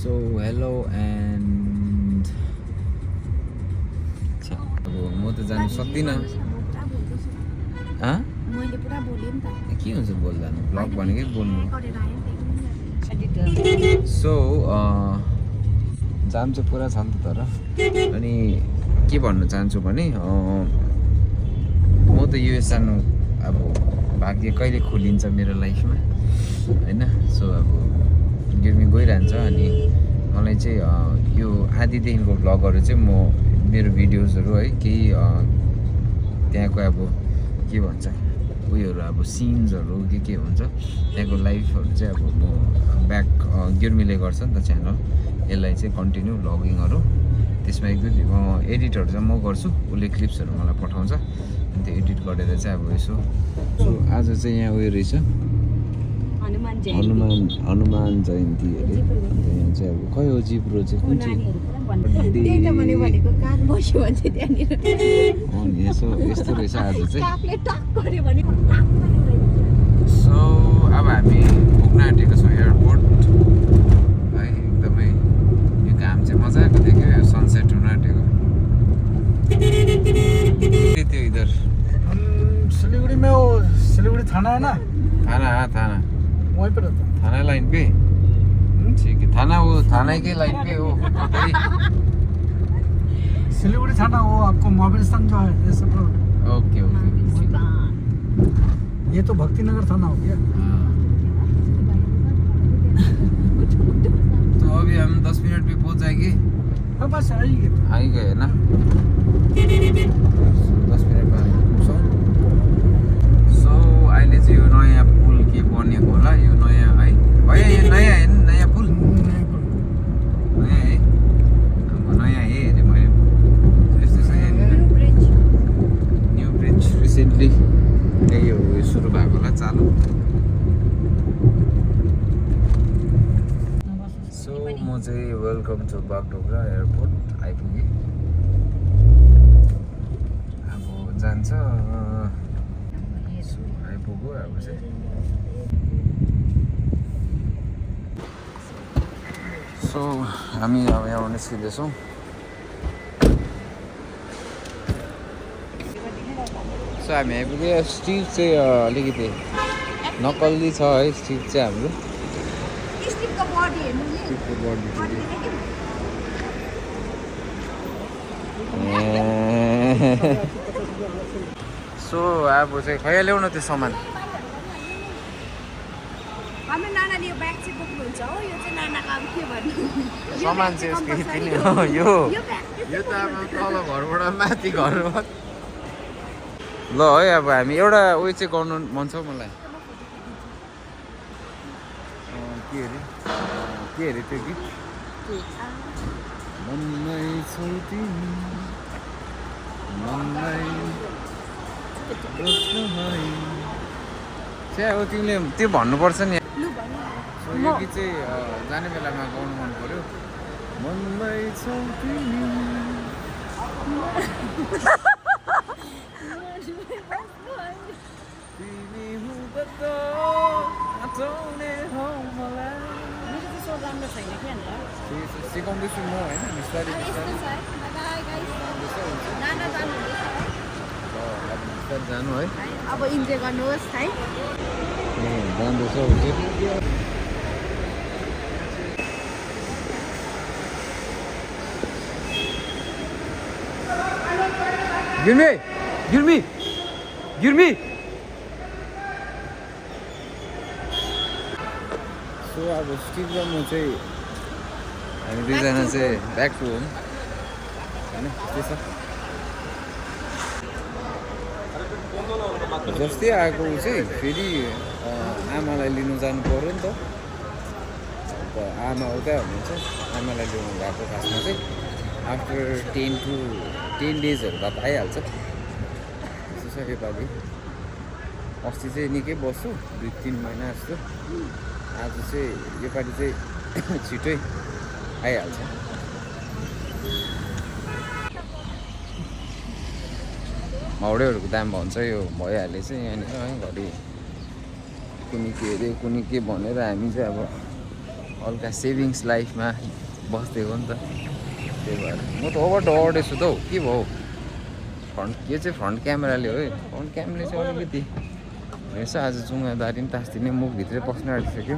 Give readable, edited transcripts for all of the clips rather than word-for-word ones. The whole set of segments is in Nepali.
So hello and अब म त जानु सक्दिनँ। मैले पुरा बोले नि त। के हुन्छ बोल्दा ब्लग भनेकै बोल्नु। सो जाम चाहिँ पुरा छ नि त तर अनि के भन्नु चाहन्छु भने म त यो सानो अब भाग्य कहिले खोलिन्छ मेरो लाइफमा हैन। सो अब गिर्मी गइरहन्छ अनि मलाई चाहिँ यो आदिदेखिको भ्लगहरू चाहिँ म मेरो भिडियोजहरू है केही त्यहाँको अब के भन्छ उयोहरू अब सिन्सहरू के हुन्छ त्यहाँको लाइफहरू चाहिँ अब म ब्याक गिर्मीले गर्छ नि त च्यानल यसलाई चाहिँ कन्टिन्यू भ्लगिङहरू त्यसमा एक दुई एडिटहरू चाहिँ म गर्छु उसले क्लिप्सहरू मलाई पठाउँछ अनि त्यो एडिट गरेर चाहिँ अब यसो सो आज चाहिँ यहाँ उयो रहेछ हनुमान जयन्ती अरे अन्त यहाँ चाहिँ अब खै हो जिब्रो चाहिँ कुन चाहिँ यसो यस्तो रहेछ आज चाहिँ। सो अब हामी पुग्न आँटेको छौँ एयरपोर्ट है। एकदमै यो घाम चाहिँ मजाको देख्यो सनसेट हुन आँटेको त्यो इधर सिलगढ़ी में वो सिलगढ़ी थाना है ना। थाना वहीं पे रहता हूँ। थाना लाइन पे ठीक है। थाना वो थाना के लाइन पे हो सिलीगुड़ी थाना वो आपको महावीरस्थान जो है ये सब रोड। ओके ओके ये तो भक्ति नगर थाना हो गया। तो अभी हम 10 मिनट में पहुंच जाएंगे। हाँ बस आ ही गए ना 10 मिनट में पुग्छौँ। सो अहिले चाहिँ यो नयाँ पुल के बनेको होला यो नयाँ है भैया यो नयाँ हेर्नु नयाँ पुल नयाँ है नयाँ हेरेँ मैले यस्तो छ यहाँनिर न्यू ब्रिज रिसेन्टली त्यही हो सुरु भएको होला चालु। सो म चाहिँ वेलकम टु बागडोग्रा एयरपोर्ट आइपुगेँ। अब जान्छ आइपुग्यो अब चाहिँ सो हामी अब यहाँ निस्किँदैछौँ। सो हामी आइपुग्यो। स्ट्रिट चाहिँ अलिकति नकल्ली छ है स्ट्रिट चाहिँ हाम्रो स्ट्रिटको बडी सो अब चाहिँ खै ल्याउन त्यो सामान सामान चाहिँ यसको यति नै हो यो त अब तल घरबाट माथि घरमा ल है। अब हामी एउटा उयो चाहिँ गर्नु मन छ मलाई के अरे त्यो गीत मनमै छौ तिमी मनमै चाहिँ अब तिमीले त्यो भन्नुपर्छ नि। यो गीत चाहिँ जाने बेलामा गाउनु मन पर्यो। मनमै छौ तिमी तिमी हुँदा आँटाउने हौ मलाई सिकाउँदैछु म होइन बिस्तारै बिस्तारै जानु है। अब इन्जोय गर्नुहोस् है। जाँदैछ गिर्मी सो अब स्टिभ र म चाहिँ हामी दुईजना चाहिँ ब्याक टु होम होइन त्यस्तै छ। जस्तै आएको चाहिँ फेरि आमालाई लिनु जानु पऱ्यो नि त। अन्त आमा उता हुनुहुन्छ आमालाई ल्याउनु गएको खासमा चाहिँ आफ्टर 10 डेजहरू बाद आइहाल्छ। त्यस्तो छ योपालि। अस्ति चाहिँ निकै बस्छु 2-3 महिना जस्तो। आज चाहिँ योपालि चाहिँ छिटै आइहाल्छ। हाउडेहरूको दाम भन्छ यो भइहालेछ यहाँनिर है। घरि कुनै के अरे कुनै के भनेर हामी चाहिँ अब हल्का सेभिङ्स लाइफमा बस्दिएको नि त, त्यही भएर म त ओभर डराउँदै छु त हौ। के भयो यो चाहिँ फ्रन्ट क्यामेराले हो है, फ्रन्ट क्यामेराले चाहिँ अलिकति रहेछ। आज जुङ्गादारी पनि तास्दिने, मुखभित्रै पस्न आँटिसक्यो,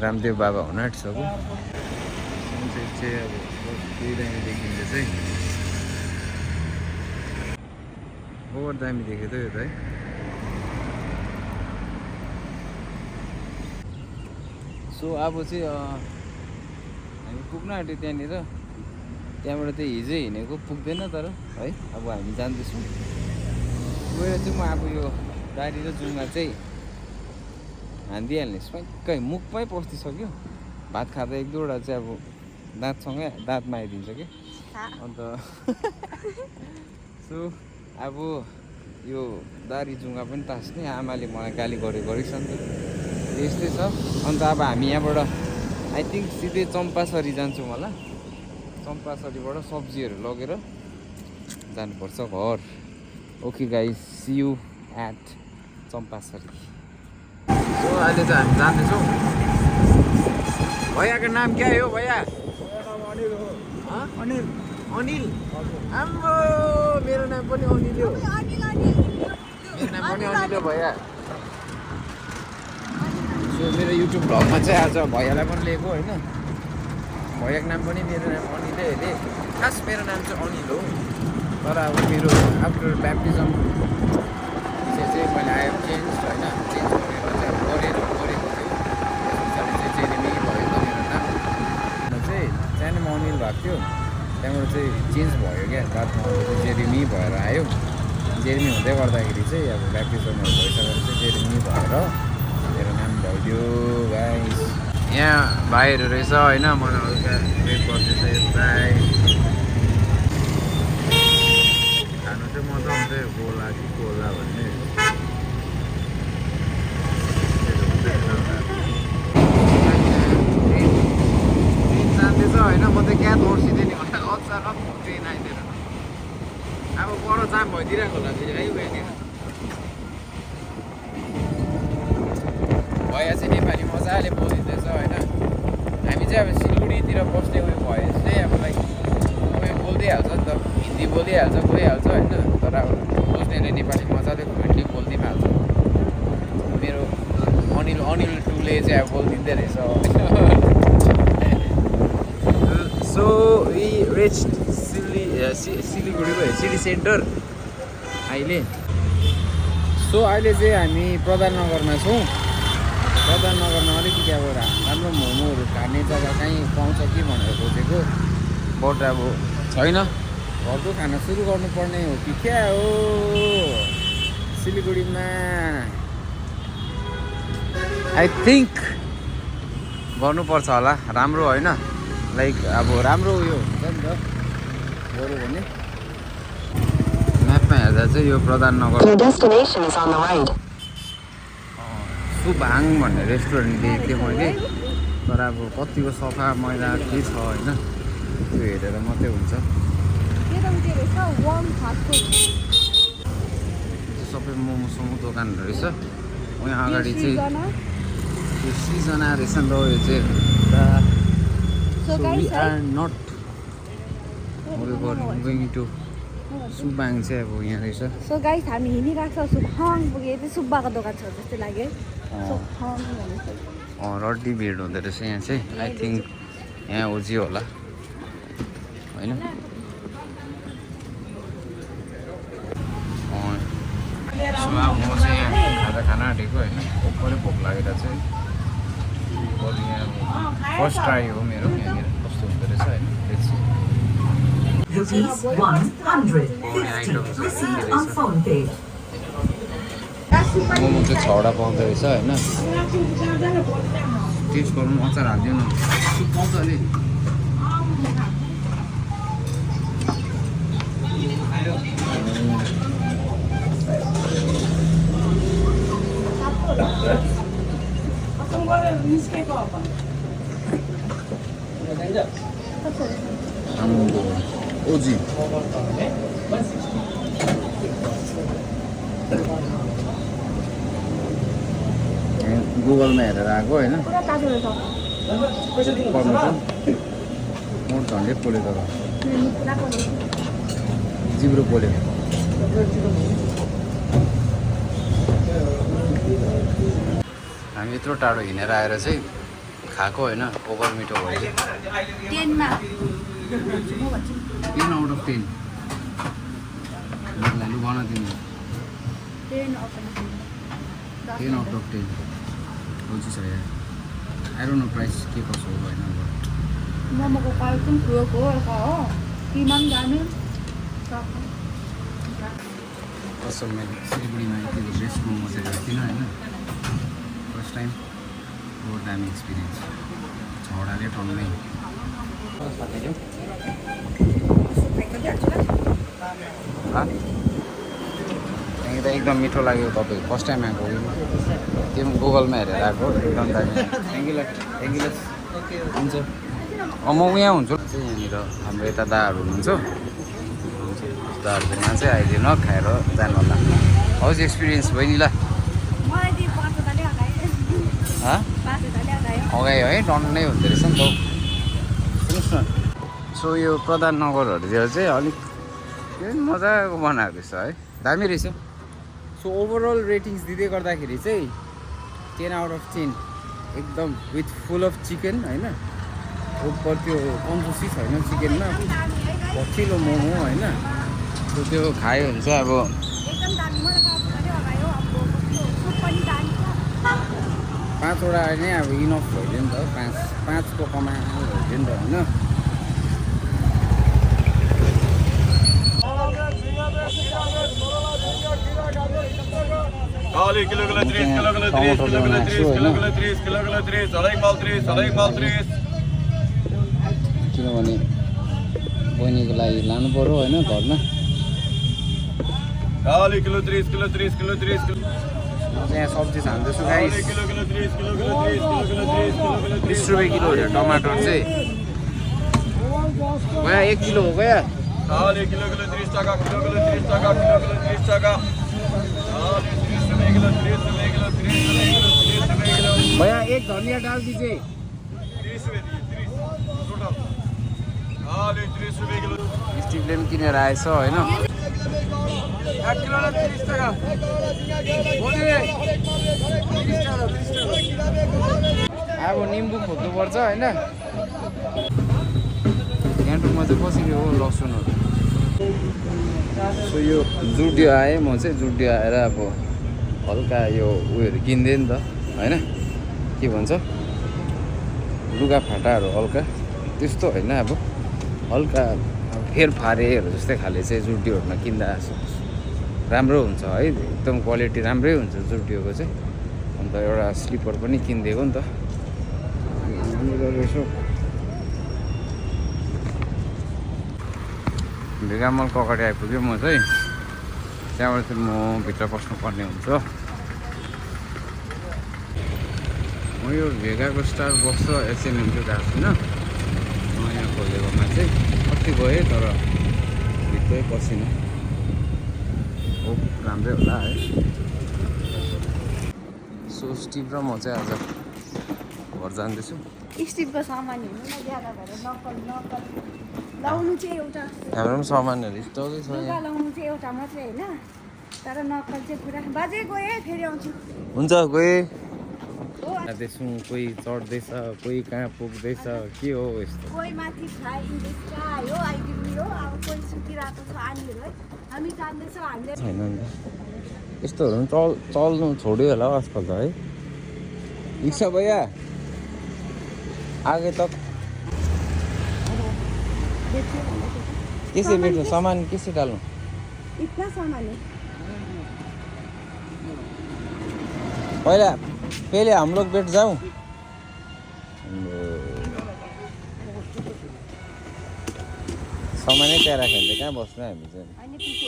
रामदेव बाबा हुन आँटिसक्यो। सनसेट चाहिँ अब त्यही दामी देखिन्छ चाहिँ, ओभर दामी देख्यो त यो त है। सो अब चाहिँ हामी पुग्न आँट्यो त्यहाँनिर, त्यहाँबाट चाहिँ हिजै हिँडेको पुग्दैन तर है, अब हामी जाँदैछौँ। गएर चाहिँ म अब यो दारी र जुङ्गा चाहिँ हानिदिइहाल्ने, स्वाक्कै मुखमै पस्दिसक्यो। भात खाँदा एक दुईवटा चाहिँ अब दाँतसँगै दाँतमा आइदिन्छ कि अन्त सो अब यो दारी जुङ्गा पनि तास्ने, आमाले मलाई गाली गरेछ नि त, त्यस्तै छ। अन्त अब हामी यहाँबाट आई थिङ्क सिधै चम्पासरी जान्छौँ होला, चम्पासरीबाट सब्जीहरू लगेर जानुपर्छ घर। Okay guys, see you at Champasari. So अहिले चाहिँ हामी जाँदैछौँ। भैयाको नाम क्या हो भैया? अनिल। अनिल? आम्बो मेरो नाम पनि अनिल हो। मेरो नाम पनि अनिल हो भैया। सो मेरो युट्युब भ्लगमा चाहिँ आज भैयालाई पनि लिएको होइन, भैयाको नाम पनि मेरो नाम अनिलै अरे, खास मेरो नाम चाहिँ अनिल हो। तर अब मेरो आफ्टर ब्याप्टिजम चाहिँ मैले आयो चेन्ज होइन, चेन्ज गरेर चाहिँ अब गरेको थियो। त्यस पछाडि चाहिँ जेरेमी भयो त मेरो नाम, चाहिँ सानोमा अनिल भएको थियो, त्यहाँबाट चाहिँ चेन्ज भयो क्या, बादमा चाहिँ जेरेमी भएर आयो। जेरेमी हुँदै गर्दाखेरि चाहिँ अब ब्याप्टिजमहरू भइसकेर चाहिँ जेरेमी भएर मेरो नाम भइदियो गाइस। यहाँ भाइहरू रहेछ होइन, मलाई हल्का वेट गर्दैछ यस्तै। खानु चाहिँ मजा आउँछ गोला कि गोला भन्ने जाँदैछ होइन। म त क्या तर्सिँदै नि भन्दा अचानक ट्रेन आइदिएर अब बडो जाम भइदिरहेको होला फेरि है यहाँनिर। भैया चाहिँ नेपाली मजाले बोलिँदैछ होइन। हामी चाहिँ अब सिलगढीतिर बस्ने उयो भए चाहिँ अब लाइक उयो बोल्दै हाल्छ नि त, हिन्दी बोलिहाल्छ, गइहाल्छ होइन। तर अब बुझ्नेले नेपाली मजाले फ्लुएन्टली बोलिदिइ हाल्छ। मेरो अनिल टुले चाहिँ अब बोलिदिँदै रहेछ। सो वी रिच्ड सिलगढी भयो सिटी सेन्टर अहिले। सो अहिले चाहिँ हामी प्रधाननगरमा छौँ। प्रधाननगरमा अलिकति अब राम्रो मोमोहरू खाने जग्गा कहीँ पाउँछ कि भनेर खोजेको, बट अब छैन। घरको खाना सुरु गर्नुपर्ने हो कि क्या हो सिलगढीमा। आई थिङ्क गर्नुपर्छ होला राम्रो होइन, लाइक अब राम्रो उयो हुन्छ नि त गऱ्यो भने। म्यापमा हेर्दा चाहिँ यो प्रधाननगर सुभाङ भन्ने रेस्टुरेन्ट देखेको थिएँ मैले, तर अब कतिको सफा मैला के छ होइन, त्यो हेरेर मात्रै हुन्छ। सबै मोमोसोमो दोकानहरू रहेछ। यहाँ अगाडि चाहिँ यो सृजना रहेछ नि त, यो चाहिँ we are not going to सुबाङ चाहिँ अब यहाँ रहेछ। सो गाइस हामी हिँडिरहेको छौँ, सुबाङ पुगे चाहिँ सुब्बाको दोकान छ जस्तो लाग्यो। रड्डी भिड हुँदो रहेछ यहाँ चाहिँ। आई थिङ्क यहाँ ओजी होला होइन। सो अब म चाहिँ यहाँ खाना आँटेको होइन, ओपरै भोक लागेर चाहिँ बरु यहाँ फर्स्ट ट्राई हो मेरो यहाँनिर कस्तो हुँदो रहेछ होइन। मोमो चाहिँ 6वटा पाउँदो रहेछ होइन। टेस्ट गरौँ, अचार हालिदिउँ न, सुप पाउँछ नि। ओजी गुगलमा हेरेर आएको होइन। मोर झन्डै पोले तर जिब्रो पोले हामी यत्रो टाढो हिँडेर आएर चाहिँ खाएको होइन ओभर मिठो भयो 10 मा 10 आउट अफ 10 लु भन तिमीले 10 आउट अफ 10 आउट अफ 10 हुन्छ छ यार आई डोन्ट नो प्राइस के कसो हो होइन मोमोको क्वालिटी पनि ठुलोको हो किमा पनि जाने कसो मैले सिलगढीमा यति बेस्ट मोमो चाहिँ गएको थिइनँ होइन फर्स्ट टाइम बहुत दामी एक्सपिरियन्स छवटाले टन्नै त्यहाँदेखि त एकदम मिठो लाग्यो तपाईँको फर्स्ट टाइम आएको त्यो पनि गुगलमा हेरेर आएको एकदम दामी थ्याङ्क यू हुन्छ म यहाँ हुन्छु यहाँनिर हाम्रो यता दाहरू हुनुहुन्छ दाहरूकोमा चाहिँ आइदिनु खाएर जानु होला हाउस एक्सपिरियन्स भयो नि ल मलाई त्यो 5 वटाले अगायो 5 वटाले अगायो अगायो है टन्नै हुँदो रहेछ नि त सुन्नुहोस् न सो यो प्रधान नगरहरूतिर चाहिँ अलिक मजाको बनाएको रहेछ है दामी रहेछ सो ओभरअल रेटिङ्स दिँदै गर्दाखेरि चाहिँ 10 आउट अफ 10 एकदम विथ फुल अफ चिकन होइन उपर त्यो कन्जुसी छैन चिकनमा पछिल्लो मोमो होइन सो त्यो खायो भने चाहिँ अब एकदम दामी मलाई 5 वटाले अगायो अब सुप पनि दामी छ 5 वटा नै अब इनफ भइदियो नि त 5 को कमा भइदियो नि त होइन Kali kilo 30 kilo 30 kilo 30 kilo 30 salaik mal 30 किनभने बहिनीको लागि लानु पऱ्यो होइन घरमा Kali kilo 30 kilo 30 kilo 30 kilo यहाँ सब्जी छान्दैछु गाइस kilo 30 kilo 30 kilo 30 20 रुपियाँ किलो हो टमाटर चाहिँ गया 1 किलो हो गया Kali kilo 30 taka kilo 30 taka kilo 30 taka Kali 30 rupiye kilo 30 rupiye kilo 30 rupiye kilo भैया एक धनिया डाल दीजिए 30 rupiye diye 30 total Kali 30 rupiye kilo स्टिभले पनि किनेर आएछ होइन 1 kilo 30 taka अब निम्बु खोज्नुपर्छ होइन गान्तोकमा चाहिँ कसरी हो लसुनहरू सो यो जुडियो आएँ म चाहिँ जुडियो आएर अब हल्का यो उयोहरू किन्दै नि त होइन के भन्छ लुगाफाटाहरू हल्का त्यस्तो होइन अब हल्का फेरफारेहरू जस्तै खाले चाहिँ जुडियोहरूमा किन्दा राम्रो हुन्छ है एकदम क्वालिटी राम्रै हुन्छ जुडियोको चाहिँ अन्त एउटा स्लिपर पनि किनिदिएको नि त रहेछ भेगा मलको अगाडि आइपुग्यो म चाहिँ त्यहाँबाट चाहिँ म भित्र पस्नुपर्ने हुन्छ म यो भेगाको स्टार बक्स र एसएनएम चाहिँ गएको छुइनँ नयाँ खोलेकोमा चाहिँ कति गएँ तर भित्रै पसिनँ हो राम्रै होला है सो स्टिभ र म चाहिँ आज घर जाँदैछु स्टिभको सामान हेर्नु न ज्यादा भएर नक्कल लाउनु चाहिँ एउटा हाम्रो पनि सामानहरू स्टकै छ लुगा यहाँ लाउनु चाहिँ एउटा मात्रै होइन तर नक्कल चाहिँ पुरा बाजे गएँ फेरि आउँछु हुन्छ गएँ हो जाँदैछौँ कोही चढ्दैछ कोही कहाँ पुग्दैछ के हो यस्तो कोही माथि आयो आइदिनु हो अब कोही सुतिरहेको छ आनीहरू है हामी जान्दैछौँ हामीले छैन नि त यस्तोहरू पनि चल्नु छोड्यो होला हौ आजकल त है इच्छा भैया आगे तक कैसे बैठो सामान कैसे डालूं इतना सामान है पहले हम लोग बैठ जाऊं सामानै त्यहाँ राख्यो भने त कहाँ बस्नु हामी चाहिँ अनि पछि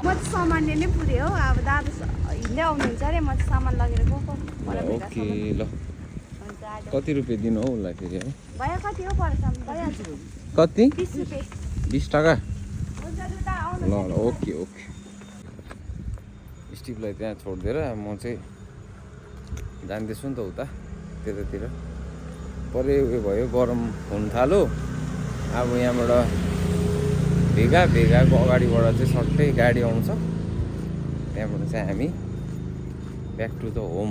म चाहिँ सामानले नै पुऱ्यो हो अब दादा हिँड्दै आउनुहुन्छ अरे म चाहिँ सामान लगेर गएको ओके ल कति रुपियाँ दिनु हौ उसलाई फेरि है भयो कति हो पर्छ भइहाल्छ कति 20 रुपियाँ 20 टका हुन्छ दुदा आउनु ल ल ओके स्टिभलाई त्यहाँ छोडिदिएर म चाहिँ जाँदैछु नि त उता त्यतातिर। परे उयो भयो गरम हुन थाल्यो। अब यहाँबाट भेगाको अगाडिबाट चाहिँ सट्टै गाडी आउँछ, त्यहाँबाट चाहिँ हामी ब्याक टु द होम।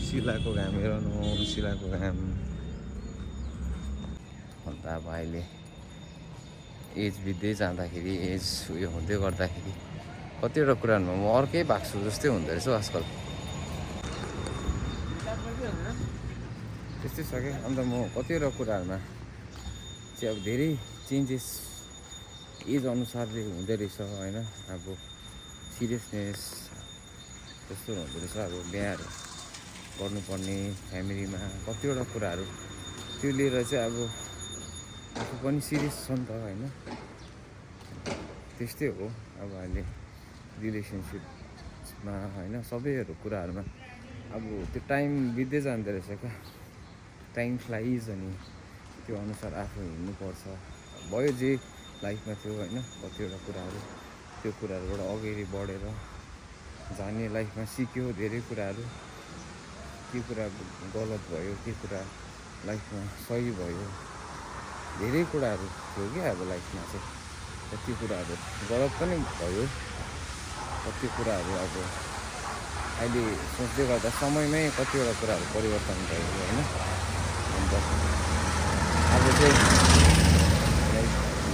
सिलाको घाम हेर्नु, सिलाको घाम। अन्त अब अहिले एज बित्दै जाँदाखेरि एज उयो हुँदै गर्दाखेरि कतिवटा कुराहरूमा म अर्कै भएको छु जस्तै हुँदो रहेछ आजकल। त्यस्तै छ क्या। अन्त म कतिवटा कुराहरूमा चाहिँ अब धेरै चेन्जेस एज अनुसारले हुँदो रहेछ होइन। अब सिरियसनेस त्यस्तो हुँदो रहेछ। अब बिहाहरू गर्नुपर्ने फ्यामिलीमा कतिवटा कुराहरू त्यो लिएर चाहिँ अब आफू पनि सिरियस छ नि त होइन। त्यस्तै हो अब अहिले रिलेसनसिपमा होइन सबैहरू कुराहरूमा अब त्यो टाइम बित्दै जाँदो रहेछ क्या। टाइम फ्लाइज अनि त्यो अनुसार आफू हिँड्नुपर्छ। भयो जे लाइफमा थियो होइन कतिवटा कुराहरू त्यो कुराहरूबाट अगाडि बढेर जाने, लाइफमा सिक्यो धेरै कुराहरू। के कुरा गलत भयो, के कुरा लाइफमा सही भयो, धेरै कुराहरू थियो क्या अब लाइफमा चाहिँ। कति कुराहरू गलत पनि भयो, कति कुराहरू अब अहिले सोच्दै गर्दा समयमै कतिवटा कुराहरू परिवर्तन भयो होइन। अन्त अब चाहिँ लाइक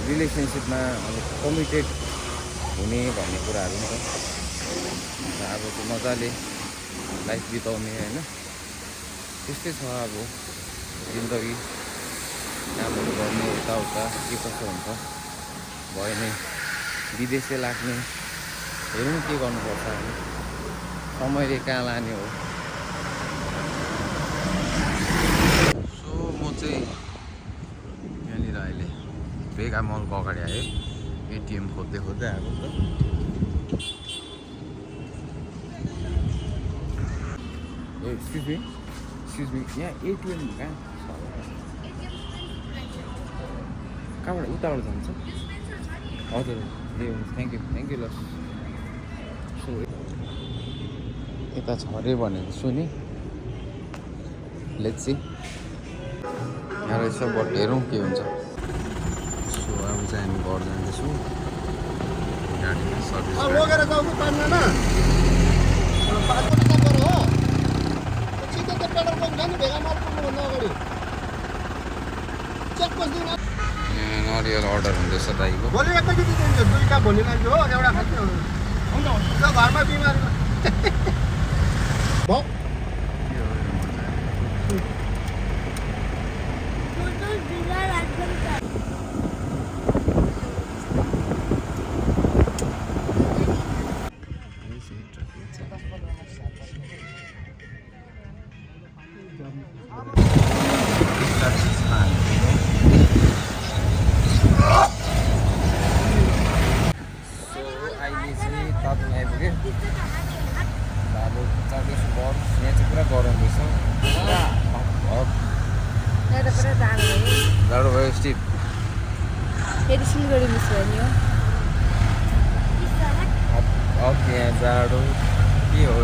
रिलेसनसिपमा अब कमिटेड हुने भन्ने कुराहरू नि त। अन्त अब चाहिँ मजाले लाइफ बिताउने होइन त्यस्तै छ अब जिन्दगी। कामहरू गर्ने यताउता के कसो हुन्छ, भयो नै विदेशै लाग्ने, हेरौँ के गर्नुपर्छ होइन। समयले कहाँ लाने हो। सो म चाहिँ यहाँनिर अहिले भेगा मलको अगाडि आएँ। एटिएम खोज्दै आएको त। एक्सक्युज मी यहाँ एटिएम कहाँ कहाँबाट उताबाट जान्छ? हजुर ए हुन्छ थ्याङ्क यू ल। सो यता छ अरे भनेको सुने। लेट्स सी यहाँ रहेछ बट हेरौँ के हुन्छ। सो अब चाहिँ हामी घर जाँदैछौँ। गाडीमा सर्भिस लगेर जाउनु पार्दैन हो। सिधै त्यो पेट्रोल पम्प छ नि भेगा मल पुग्नुभन्दा अगाडि चेकपोस्ट दिनु। नरियल अर्डर हुँदैछ दाइको। भोलि एकैचोटि दिन्छु, दुईवटा भोलि लान्छु हो, एउटा खान्छ हुन्छ घरमा बिमारी भयो। जाडो भयो स्टिभ। फेरि सिलगढी मिस भयो नि हो। अब यहाँ जाडो के हो